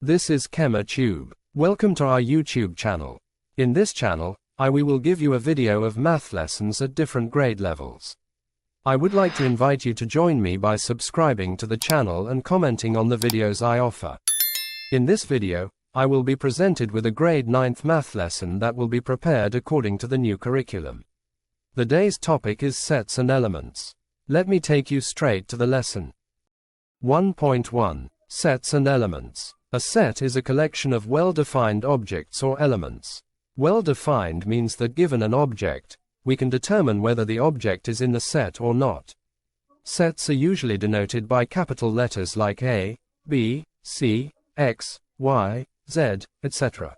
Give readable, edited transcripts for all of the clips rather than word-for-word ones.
This is KEMER Tube. Welcome to our YouTube channel. In this channel, we will give you a video of math lessons at different grade levels. I would like to invite you to join me by subscribing to the channel and commenting on the videos I offer. In this video, I will be presented with a grade 9th math lesson that will be prepared according to the new curriculum. The day's topic is sets and elements. Let me take you straight to the lesson. 1.1 Sets and elements. A set is a collection of well-defined objects or elements. Well-defined means that given an object, we can determine whether the object is in the set or not. Sets are usually denoted by capital letters like A, B, C, X, Y, Z, etc.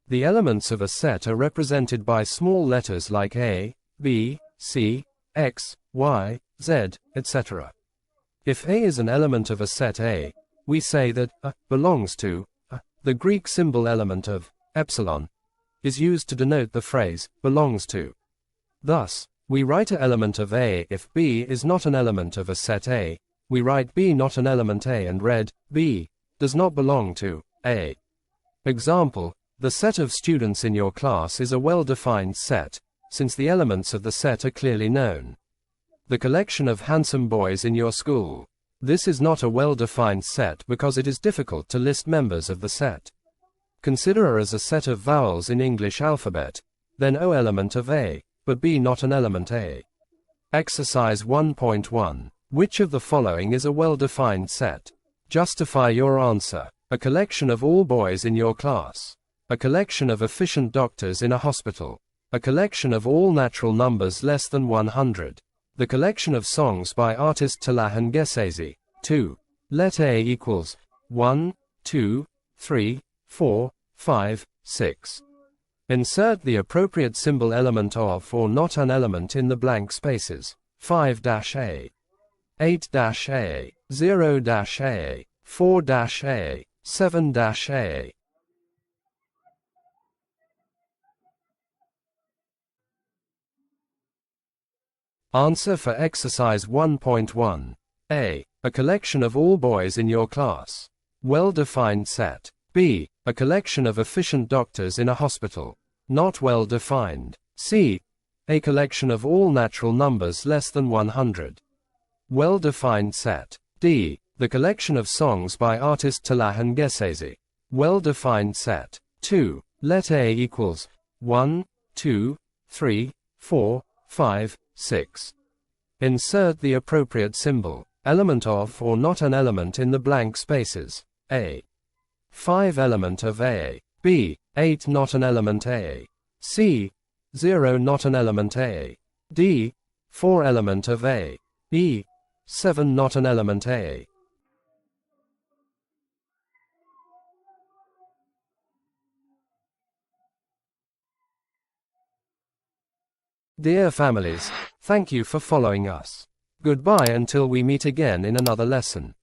The elements of a set are represented by small letters like A, B, C, X, Y, Z, etc. If A is an element of a set A, we say that A belongs to A. The Greek symbol element of epsilon is used to denote the phrase belongs to. Thus, we write an element of A. If B is not an element of a set A, we write B not an element A and read B does not belong to A. Example: the set of students in your class is a well-defined set, since the elements of the set are clearly known. The collection of handsome boys in your school. This is not a well-defined set because it is difficult to list members of the set. Consider A as a set of vowels in English alphabet, then O element of A, but B not an element A. Exercise 1.1. Which of the following is a well-defined set? Justify your answer. A collection of all boys in your class. A collection of efficient doctors in a hospital. A collection of all natural numbers less than 100. The collection of songs by artist Talahan Gesesi. 2. Let A equals 1, 2, 3, 4, 5, 6. Insert the appropriate symbol element of or not an element in the blank spaces. 5-A, 8-A, 0-A, 4-A, 7-A. Answer for exercise 1.1. A. A collection of all boys in your class. Well-defined set. B. A collection of efficient doctors in a hospital. Not well-defined. C. A collection of all natural numbers less than 100. Well-defined set. D. The collection of songs by artist Talahan Gesesi. Well-defined set. 2. Let A equals 1, 2, 3, 4, 5, 6. Insert the appropriate symbol, element of or not an element in the blank spaces. A. 5 element of A. B. 8 not an element A. C. 0 not an element A. D. 4 element of A. E. 7 not an element A. Dear families, thank you for following us. Goodbye until we meet again in another lesson.